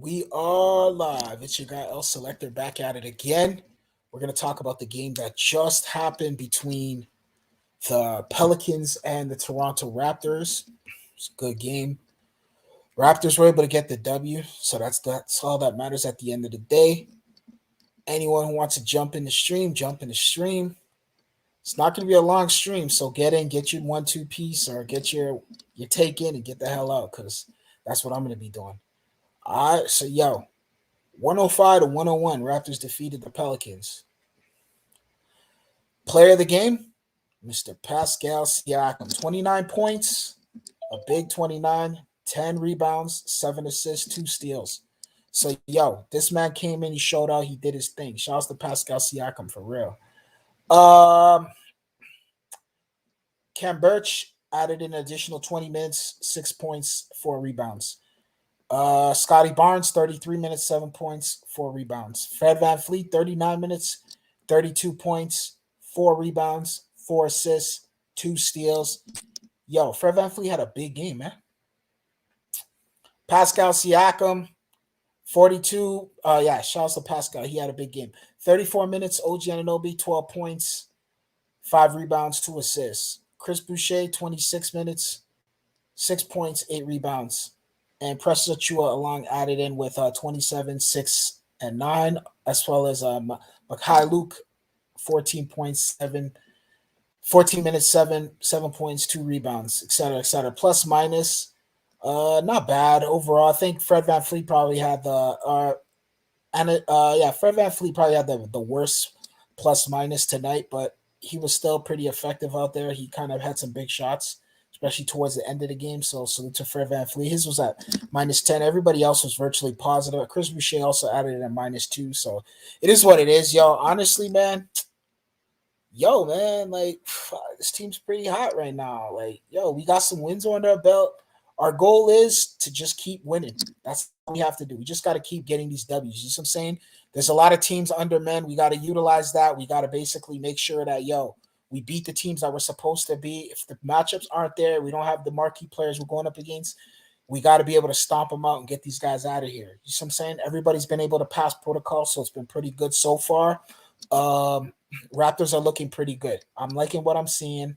We are live. It's your guy El Selector back at it again. We're going to talk about the game that just happened between the Pelicans and the Toronto Raptors. It's a good game. Raptors were able to get the W, so that's all that matters at the end of the day. Anyone who wants to jump in the stream, jump in the stream. It's not going to be a long stream, so get in, get your 1-2 piece, or get your take in and get the hell out, because that's what I'm going to be doing. All right, so 105 to 101, Raptors defeated the Pelicans. Player of the game, Mr. Pascal Siakam. 29 points, a big 29, 10 rebounds, 7 assists, 2 steals. So, this man came in, he showed out, he did his thing. Shouts to Pascal Siakam for real. Cam Birch added an additional 20 minutes, 6 points, 4 rebounds. Scotty Barnes, 33 minutes, 7 points, 4 rebounds. Fred VanVleet, 39 minutes, 32 points, 4 rebounds, 4 assists, 2 steals. Fred VanVleet had a big game, man. Pascal Siakam, 42. Shouts to Pascal. He had a big game. 34 minutes, OG Anunoby, 12 points, 5 rebounds, 2 assists. Chris Boucher, 26 minutes, 6 points, 8 rebounds. And Precious Achua along added in with 27, 6, and 9, as well as Makai Luke, 14 points, 14 minutes, 7 points, 2 rebounds, etc., etc. Plus minus, not bad overall. I think Fred VanVleet probably had Fred VanVleet probably had the worst plus minus tonight, but he was still pretty effective out there. He kind of had some big shots, especially towards the end of the game. So salute to Fred VanVleet. His was at minus 10. Everybody else was virtually positive. Chris Boucher also added in at minus 2. So it is what it is, honestly, man. Like, this team's pretty hot right now. Like, we got some wins under our belt. Our goal is to just keep winning. That's what we have to do. We just got to keep getting these W's. You know what I'm saying? There's a lot of teams under men. We got to utilize that. We got to basically make sure that, we beat the teams that we're supposed to be. If the matchups aren't there, we don't have the marquee players we're going up against, we got to be able to stomp them out and get these guys out of here. You know what I'm saying? Everybody's been able to pass protocol, so it's been pretty good so far. Raptors are looking pretty good. I'm liking what I'm seeing.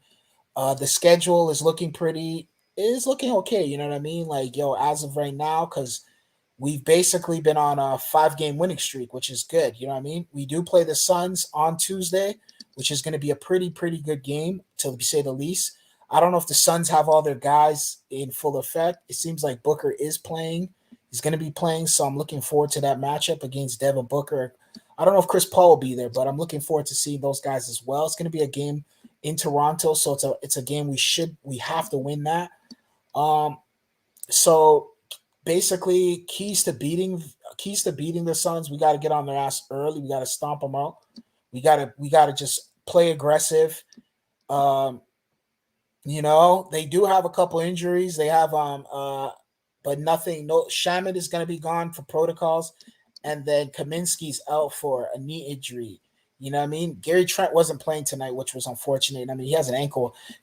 The schedule is looking okay. You know what I mean? Like, as of right now, because we've basically been on a 5-game winning streak, which is good. You know what I mean? We do play the Suns on Tuesday, which is going to be a pretty good game, to say the least. I don't know if the Suns have all their guys in full effect. It seems like Booker is playing. He's going to be playing, so I'm looking forward to that matchup against Devin Booker. I don't know if Chris Paul will be there, but I'm looking forward to seeing those guys as well. It's going to be a game in Toronto, so it's a game we have to win that. So basically, keys to beating the Suns, we got to get on their ass early. We got to stomp them out. We gotta just play aggressive. They do have a couple injuries. They have but nothing. No, Shaman is going to be gone for protocols, and then Kaminsky's out for a knee injury. You know what I mean? Gary Trent wasn't playing tonight, which was unfortunate. I mean, he has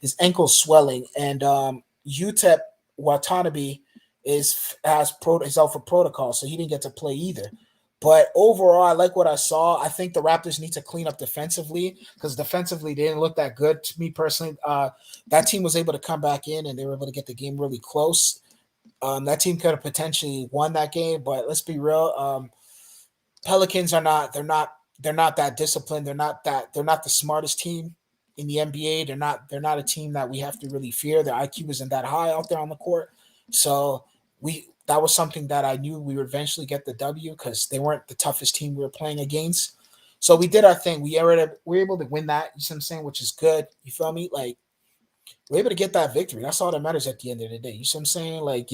his ankle's swelling, and UTEP Watanabe is out for protocol, so he didn't get to play either. But overall, I like what I saw. I think the Raptors need to clean up defensively, because defensively they didn't look that good to me personally. That team was able to come back in, and they were able to get the game really close. That team could have potentially won that game, but let's be real. Pelicans are not. They're not that disciplined. They're not the smartest team in the NBA. They're not a team that we have to really fear. Their IQ isn't that high out there on the court. So that was something that I knew we would eventually get the W, because they weren't the toughest team we were playing against. So we did our thing. We were able to win that, you know what I'm saying, which is good. You feel me? Like, we're able to get that victory. That's all that matters at the end of the day. You know what I'm saying? Like,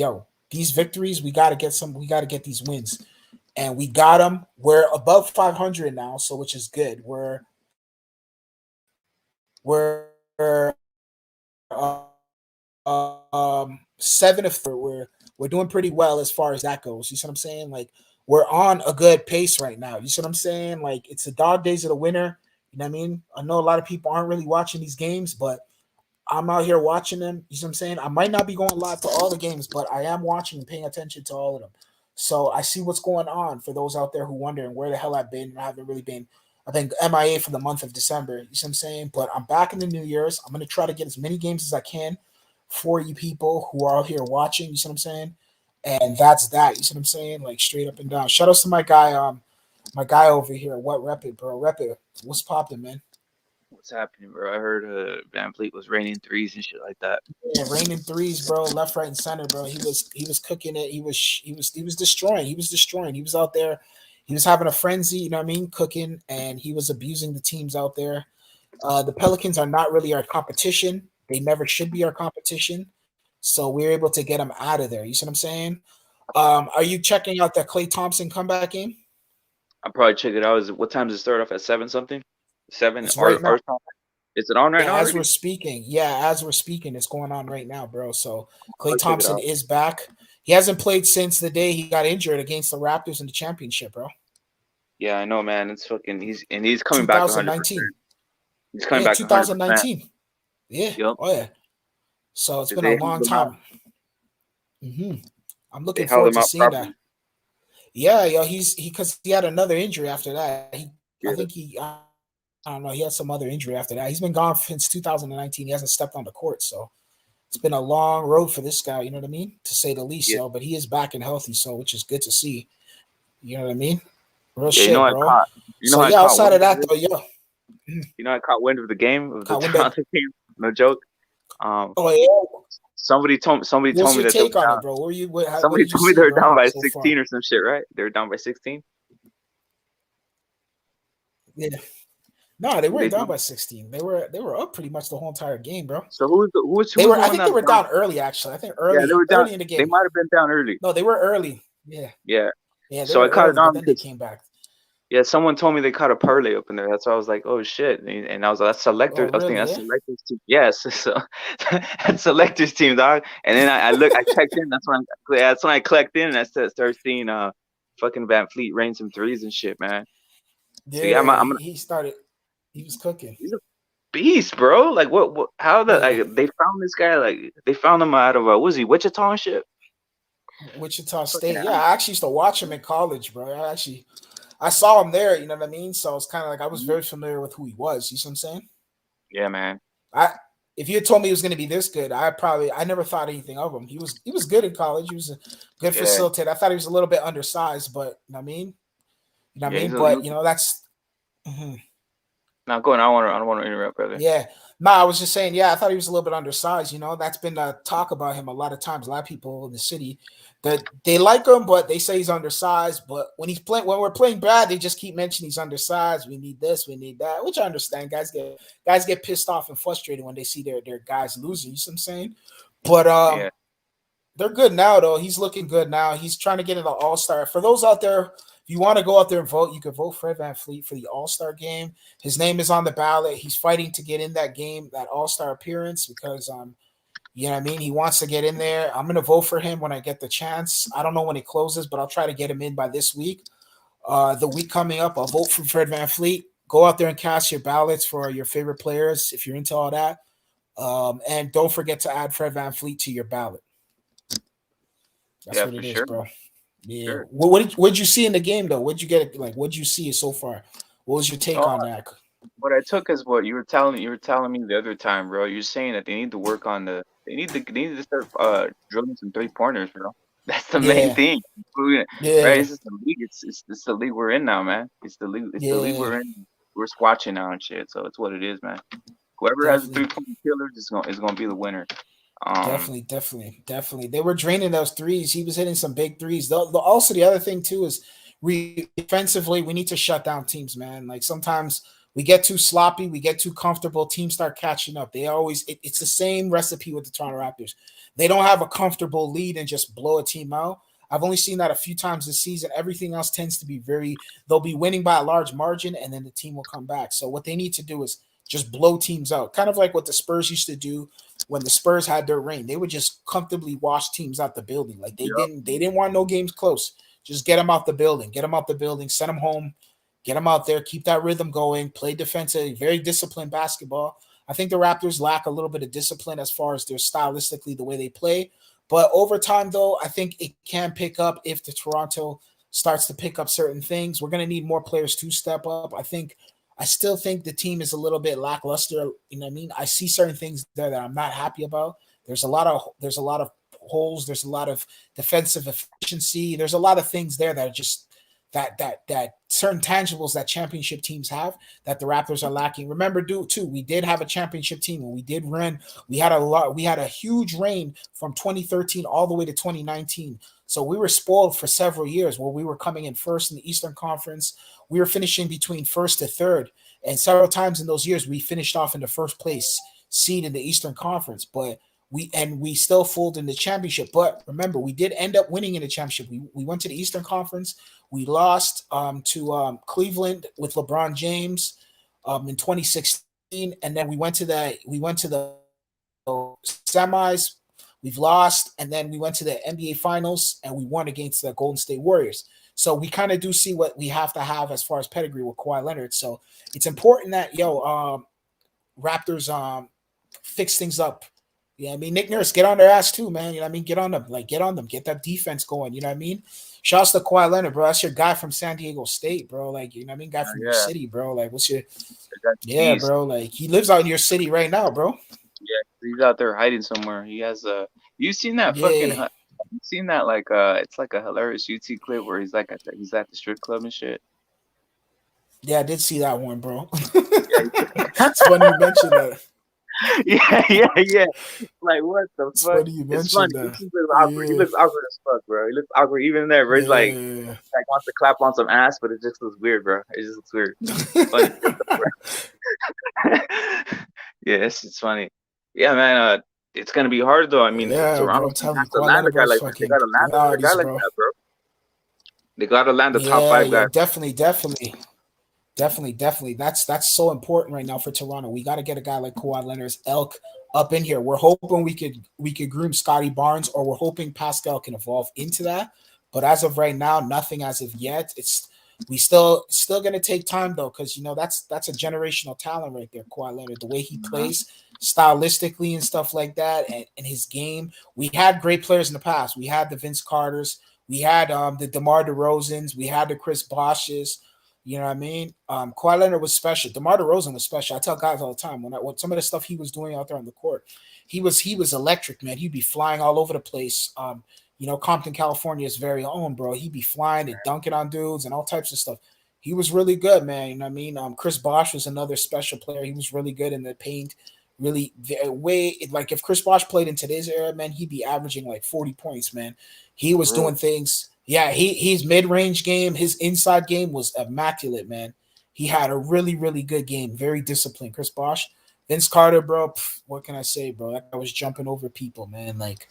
these victories, we got to get these wins. And we got them. We're above 500 now, so which is good. We're 7 of 3. We're doing pretty well as far as that goes. You see what I'm saying? Like, we're on a good pace right now. You see what I'm saying? Like, it's the dog days of the winter. You know what I mean? I know a lot of people aren't really watching these games, but I'm out here watching them. You see what I'm saying? I might not be going live to all the games, but I am watching and paying attention to all of them. So I see what's going on for those out there who wondering where the hell I've been. I haven't really been. I've been MIA for the month of December. You see what I'm saying? But I'm back in the New Year's. I'm gonna try to get as many games as I can for you people who are out here watching. You see what I'm saying? And that's that. You see what I'm saying? Like straight up and down. Shout out to my guy over here. What rep it, bro? Rep it. What's popping, man? What's happening, bro? I heard Van Fleet was raining threes and shit like that. Yeah, raining threes, bro. Left, right, and center, bro. He was cooking it. He was destroying. He was destroying. He was out there. He was having a frenzy. You know what I mean? Cooking, and he was abusing the teams out there. The Pelicans are not really our competition. They never should be our competition. So we're able to get them out of there. You see what I'm saying? Are you checking out that Klay Thompson comeback game? I'll probably check it out. What time does it start off at 7 something? 7 It's right our now. time? Is it on right Yeah, now as already? we're speaking. Yeah, as we're speaking, it's going on right now, bro. So Klay I'll check it Thompson out. is back. He hasn't played since the day he got injured against the Raptors in the championship, bro. Yeah, I know, man. It's fucking. He's coming back 100%. 2019. He's coming Yeah, back 100%. 2019. Yeah. Yup. Oh yeah. So it's been They a held long him out. time. hmm I'm They looking held forward him to out seeing that. properly. Yeah, yo, he because he had another injury after that. I Yeah. think I don't know. He had some other injury after that. He's been gone since 2019. He hasn't stepped on the court, so it's been a long road for this guy. You know what I mean, to say the least. Yeah. Yo, but he is back and healthy, so which is good to see. You know what I mean? Real Yeah. shit, bro. You know So how I yeah, caught outside wind of of that this. though, yo, You know, I caught wind of the game of the caught wind of. other team. No joke. Um, Oh yeah, somebody what's told me your that they were take on it, down. bro? What Somebody did you told me see, they were bro, down by so far? 16 or some shit, right? They were down by 16. Yeah. No, they Who they weren't down down? by 16. They were up pretty much the whole entire game, bro. So who They was were the I one think that they was were down? down early actually. I think Yeah, they were down. early in the They game. might have been down early. No, they were early. Yeah. Yeah. Yeah, they So I were caught it early, but on then they because came back. yeah, someone told me they caught a parlay up in there. That's why I was like, oh shit, and I was like, that's Oh, selector. I was thinking really? that's Yeah. selector's team. Yes, so that's selector's team, dog. And then I checked in. That's when I clicked in and started seeing fucking Van Fleet rain some threes and shit, man. So yeah, Yeah, I'm gonna. he started he was cooking. He's a beast, bro. Like what how Yeah. they found this guy? Like they found him out of what was he Wichita and shit? Wichita Fucking State. Yeah, I actually used to watch him in college, bro. I saw him there, you know what I mean? So it's kind of like I was Mhm. very familiar with who he was. You see what I'm saying? Yeah, man. I if you had told me he was going to be this good, I never thought anything of him. He was good in college. He was a good Yeah, facilitator. I thought he was a little bit undersized, but you know what I mean? You know what I yeah. mean? He But was you know that's mhm. not going. I don't want to interrupt, brother. Yeah. No, I was just saying, yeah, I thought he was a little bit undersized. You know, that's been talk about him a lot of times. A lot of people in the city that they like him, but they say he's undersized. But when we're playing bad, they just keep mentioning he's undersized. We need this, we need that, which I understand. Guys get pissed off and frustrated when they see their guys losing. You see what I'm saying? But Yeah, they're good now, though. He's looking good now. He's trying to get into All Star. For those out there, if you want to go out there and vote, you can vote Fred Van Fleet for the All Star game. His name is on the ballot. He's fighting to get in that game, that All Star appearance, because you know what I mean. He wants to get in there. I'm gonna vote for him when I get the chance. I don't know when it closes, but I'll try to get him in by this week. The week coming up, I'll vote for Fred Van Fleet. Go out there and cast your ballots for your favorite players if you're into all that. And don't forget to add Fred Van Fleet to your ballot. That's yeah, what for it is, sure, bro. Yeah. sure. What'd you see in the game though? What'd you get? Like, what'd you see so far? What was your take Oh, on that? what I took is what you were telling me the other time, bro. You're saying that they need to work on they need to start drilling some 3 pointers, bro. That's the main Yeah. thing, right? Yeah. This is the league. It's the league we're in now, man. It's the league Yeah. we're in. We're squatching now and shit. So it's what it is, man. Whoever has the Definitely. 3 point killers is gonna be the winner. Um, Definitely. They were draining those threes. He was hitting some big threes. Also, the other thing too is defensively, we need to shut down teams, man. Like sometimes we get too sloppy, we get too comfortable. Teams start catching up. It's the same recipe with the Toronto Raptors. They don't have a comfortable lead and just blow a team out. I've only seen that a few times this season. Everything else tends to be they'll be winning by a large margin and then the team will come back. So what they need to do is just blow teams out. Kind of like what the Spurs used to do when the Spurs had their reign. They would just comfortably wash teams out the building. Like yeah, they didn't want no games close. Just get them out the building. Get them out the building. Send them home. Get them out there. Keep that rhythm going. Play defensive. Very disciplined basketball. I think the Raptors lack a little bit of discipline as far as their stylistically the way they play. But over time, though, I think it can pick up if the Toronto starts to pick up certain things. We're going to need more players to step up. I still think the team is a little bit lackluster. You know what I mean? I see certain things there that I'm not happy about. There's a lot of holes. There's a lot of defensive efficiency. There's a lot of things there that are just that certain tangibles that championship teams have that the Raptors are lacking. Remember, too, we did have a championship team and we did run. We had a huge reign from 2013 all the way to 2019. So we were spoiled for several years where we were coming in first in the Eastern Conference. We were finishing between first to third, and several times in those years we finished off in the first place seed in the Eastern Conference. But we still fooled in the championship. But remember, we did end up winning in the championship. We went to the Eastern Conference. We lost to Cleveland with LeBron James in 2016, and then we went to the semis. We've lost, and then we went to the NBA Finals, and we won against the Golden State Warriors. So we kind of do see what we have to have as far as pedigree with Kawhi Leonard. So it's important that Raptors fix things up. Yeah, I mean, Nick Nurse, get on their ass too, man. You know what I mean? Get on them, get that defense going. You know what I mean? Shouts to Kawhi Leonard, bro. That's your guy from San Diego State, bro. Like, you know what I mean? Guy from your city, bro. Like, yeah, bro. Like, he lives out in your city right now, bro. Yeah, he's out there hiding somewhere. He has you seen that fucking? Yeah. You seen that it's like a hilarious UT clip where he's like he's at the strip club and shit. Yeah, I did see that one, bro. Yeah, It's funny you mentioned that. yeah. Like, what the It's fuck? funny you It's mentioned funny. that. He looks awkward. He looks awkward as fuck, bro. He looks awkward even there, bro. He's like Yeah. wants to clap on some ass, but it just looks weird, bro. It just looks weird. It's funny. Yeah, it's funny. Yeah, man. It's gonna be hard though. I mean, Yeah, bro. Toronto's I'm gonna telling you, have to Kawhi land a Leonard, guy bro's like that. They fucking gotta land another guy realities, like bro. that, bro. They gotta land a top Yeah, five guy. yeah, definitely. That's so important right now for Toronto. We got to get a guy like Kawhi Leonard's elk up in here. We're hoping we could groom Scotty Barnes, or we're hoping Pascal can evolve into that. But as of right now, nothing as of yet. We still gonna take time though, because that's a generational talent right there, Kawhi Leonard. The way he plays stylistically and stuff like that, and his game. We had great players in the past. We had the Vince Carters. We had the DeMar DeRozans. We had the Chris Bosches. You know what I mean? Kawhi Leonard was special. DeMar DeRozan was special. I tell guys all the time when some of the stuff he was doing out there on the court, he was electric, man. He'd be flying all over the place. Compton, California is very own, bro. He'd be flying and dunking on dudes and all types of stuff. He was really good, man. You know what I mean? Chris Bosh was another special player. He was really good in the paint. Really, like if Chris Bosh played in today's era, man, he'd be averaging like 40 points, man. He was doing things. Yeah, his mid-range game, his inside game was immaculate, man. He had a really, really good game. Very disciplined. Chris Bosh. Vince Carter, bro, what can I say, bro? That guy was jumping over people, man. Like,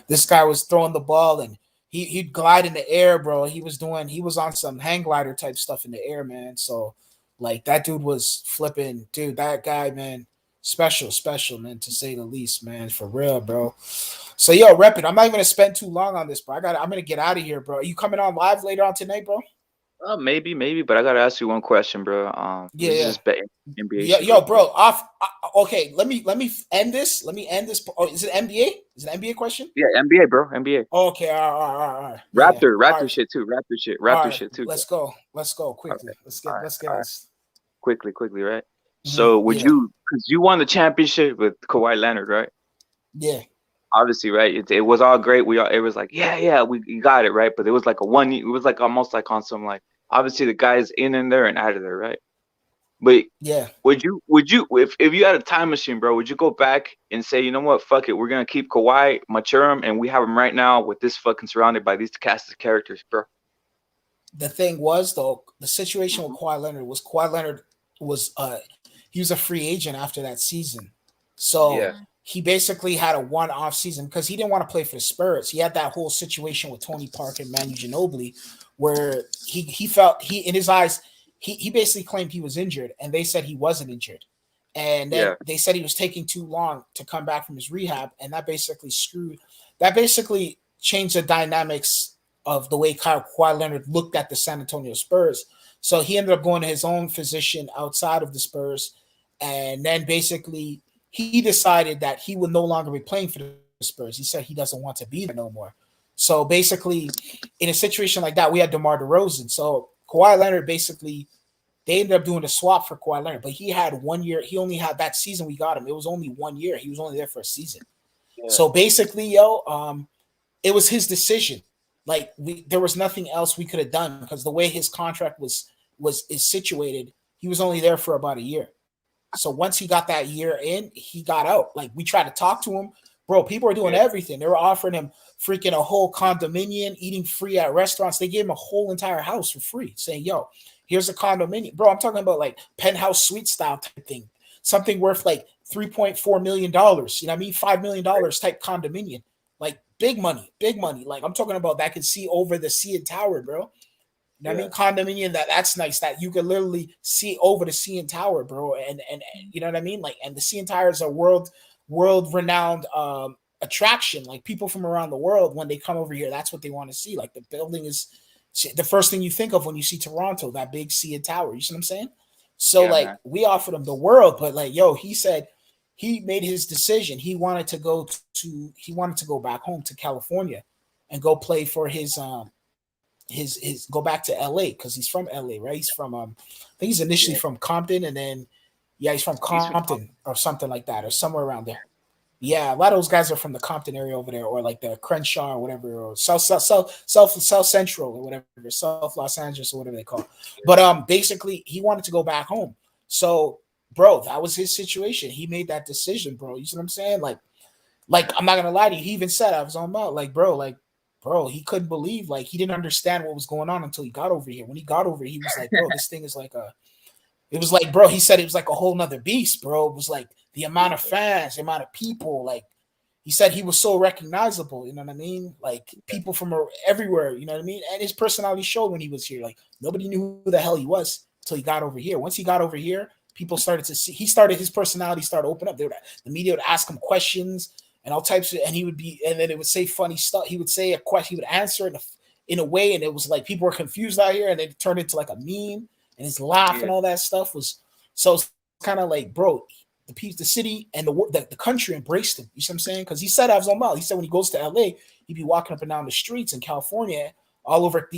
this guy was throwing the ball and he'd glide in the air, bro. He was on some hang glider type stuff in the air, man. So, like, that dude was flipping. Dude, that guy, man, special, man, to say the least, man. For real, bro. So, yo, Rep It. I'm not even gonna spend too long on this, bro. I'm gonna get out of here, bro. Are you coming on live later on tonight, bro? Maybe, but I gotta ask you one question, bro. Yeah, This is yeah. just NBA Yeah, shit, yo, real quick. bro. Okay, let me end this. Let me end this. Oh, is it NBA? Is it an NBA question? Yeah, NBA, bro. NBA. Okay, all right. Yeah, all Raptor right, shit too. all Raptor right. shit too, bro. Let's go Okay. quickly. All right. Let's get All right. us. Quickly, right? So would Yeah, you, because you won the championship with Kawhi Leonard, right? yeah, Obviously, right? It was all great. It was like, yeah, we got it, right? But it was like it was like almost like on some like, obviously the guys in there and out of there, right? But yeah. would you if you had a time machine, bro, would you go back and say, you know what, fuck it, we're gonna keep Kawhi, mature him, and we have him right now with this fucking surrounded by these cast of characters, bro? The thing was though, the situation with Hmm. Kawhi Leonard was he was a free agent after that season, so Yeah, he basically had a one-off season because he didn't want to play for the Spurs. He had that whole situation with Tony Parker and Manu Ginobili, where he felt he in his eyes he basically claimed he was injured, and they said he wasn't injured, and then yeah, they said he was taking too long to come back from his rehab, and that basically changed the dynamics of the way Kawhi Leonard looked at the San Antonio Spurs. So he ended up going to his own physician outside of the Spurs, And then basically he decided that he would no longer be playing for the Spurs. He said he doesn't want to be there no more. So basically, in a situation like that, we had DeMar DeRozan. So Kawhi Leonard basically they ended up doing a swap for Kawhi Leonard, but he had 1 year. He only had that season we got him. It was only 1 year. He was only there for a season. Yeah. So basically, it was his decision. Like there was nothing else we could have done because the way his contract is situated, he was only there for about a year. So once he got that year in, he got out. Like we tried to talk to him, bro. People were doing everything. They were offering him freaking a whole condominium, eating free at restaurants. They gave him a whole entire house for free, saying, "Yo, here's a condominium, bro." I'm talking about like penthouse suite style type thing, something worth like $3.4 million. You know what I mean? $5 million type condominium, like big money, big money. Like I'm talking about that could see over the CN Tower, bro. You know what I mean? Condominium that's nice that you could literally see over the CN Tower, bro. And you know what I mean? Like, and the CN Tower is a world renowned attraction. Like people from around the world, when they come over here, that's what they want to see. Like the building is the first thing you think of when you see Toronto, that big CN Tower. You see what I'm saying? So like we offered him the world, but like, yo, he said he made his decision. He wanted to go back home to California and go play for his go back to LA because he's from LA, right? He's from I think he's initially from Compton, and then he's from Compton or something like that, or somewhere around there. Yeah, a lot of those guys are from the Compton area over there, or like the Crenshaw or whatever, or South Central or whatever, South Los Angeles or whatever they call it. But basically he wanted to go back home. So, bro, that was his situation. He made that decision, bro. You see what I'm saying? Like I'm not gonna lie to you. He even said I was on about bro, he couldn't believe, like, he didn't understand what was going on until he got over here. When he got over here, he was like, bro, this thing is like it was like, bro, he said it was like a whole nother beast, bro. It was like the amount of fans, the amount of people, like, he said he was so recognizable, you know what I mean? Like, people from everywhere, you know what I mean? And his personality showed when he was here. Like, nobody knew who the hell he was until he got over here. Once he got over here, people started to see, his personality started to open up. The media would ask him questions and all types of, and then it would say funny stuff. He would say a question, he would answer it in a way, and it was like people were confused out here, and it turned into like a meme, and his laugh and all that stuff was so it's kind of like, bro, the city and the country embraced him. You see what I'm saying? Because he said I was on mouth. He said when he goes to LA, he'd be walking up and down the streets in California, all over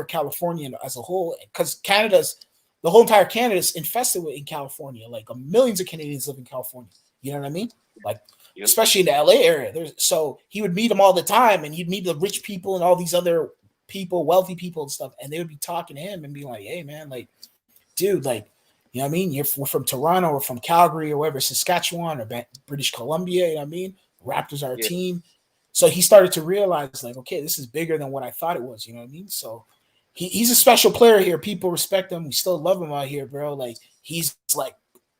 California as a whole, because the whole entire Canada is infested in California. Like millions of Canadians live in California. You know what I mean? Like, especially in the LA area. So he would meet them all the time, and he'd meet the rich people and all these other people, wealthy people and stuff, and they would be talking to him and be like, hey, man, like, dude, like, you know what I mean? We're from Toronto or from Calgary or wherever, Saskatchewan or British Columbia, you know what I mean? Raptors are a team. So he started to realize, like, okay, this is bigger than what I thought it was, you know what I mean? So he's a special player here. People respect him. We still love him out here, bro. Like, he's like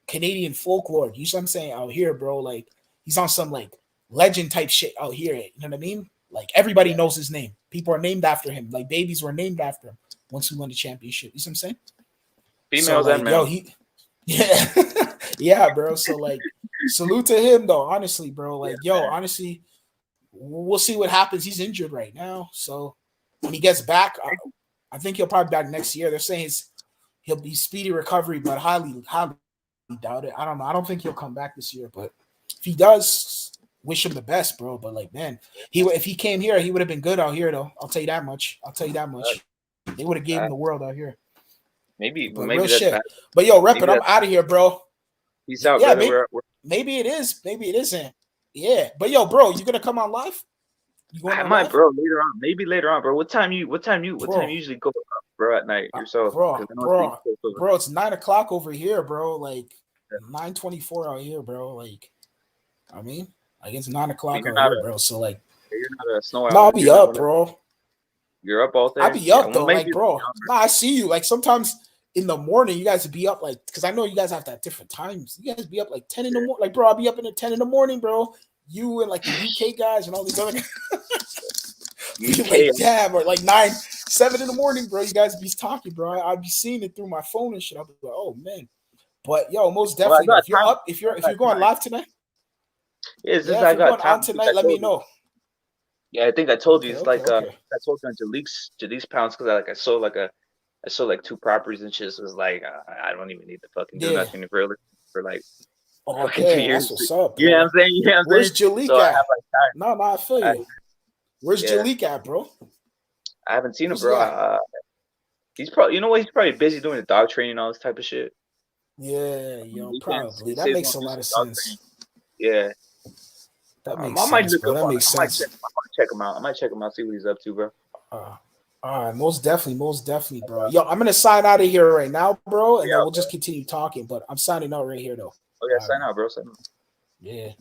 Canadian folklore. You see what I'm saying? Out here, bro. Like, he's on some like legend type shit out here. You know what I mean? Like, everybody knows his name. People are named after him. Like, babies were named after him once we won the championship. You see what I'm saying? Females and males. Yeah, bro. So like, salute to him though. Honestly, bro. Like, honestly, we'll see what happens. He's injured right now, so when he gets back, I think he'll probably be back next year. They're saying he'll be speedy recovery, but highly doubt it. I don't know. I don't think he'll come back this year, but if he does, wish him the best, bro. But like, man, if he came here, he would have been good out here, though. I'll tell you that much. They would have gave him the world out here. Maybe real that's shit. bad. But yo, Rep it, I'm out of here, bro. Peace out, yeah, brother. Maybe it is. Maybe it isn't. Yeah. But yo, bro, you gonna come on live? I might, bro, later on. Maybe later on, bro. What time you usually go up, bro, at night yourself? Bro, it's 9:00 over here, bro. Like 9:24 out here, bro. Like, I mean, like it's 9:00 out here, bro. So like, you're not a snow owl. I'll be up, bro. You're up all day. I'll be up though, like, bro. I see you. Like sometimes in the morning, you guys would be up, like, because I know you guys have that different times. You guys be up like 10 in the morning. Like, bro, I'll be up at 10 in the morning, bro. You and like the UK guys and all these other guys. Like, damn, or like 7 in the morning, bro. You guys be talking, bro. I'd be seeing it through my phone and shit. I'll be like, oh man. But yo, most definitely, if you're up, if you're going live tonight, if you're going on tonight, let me know. Yeah, I think I told you. It's like I told you to these pounds because I sold like 2 properties and shit. So it's like I don't even need to fucking do nothing really. for like fucking Okay, 2 years. that's what's up, You know what I'm bro. saying? You know what I'm Where's saying? Jalik So I have at? like time. No, I feel I, you. Where's yeah, Jalik at, bro? I haven't seen him, Where's he bro. at? He's probably, you know what? He's probably busy doing the dog training, all this type of shit. Yeah, On the yo, weekends, probably. he That says he's makes gonna a do lot some of dog training. sense. Yeah, That makes I might sense, look bro. up That on it. makes sense. I might check him out. I might check him out, see what he's up to, bro. All right, most definitely, bro. Yo, I'm gonna sign out of here right now, bro, and then Yeah, we'll bro. just continue talking. But I'm signing out right here, though. Oh yeah, All right, sign man. out, bro. Sign out. Yeah.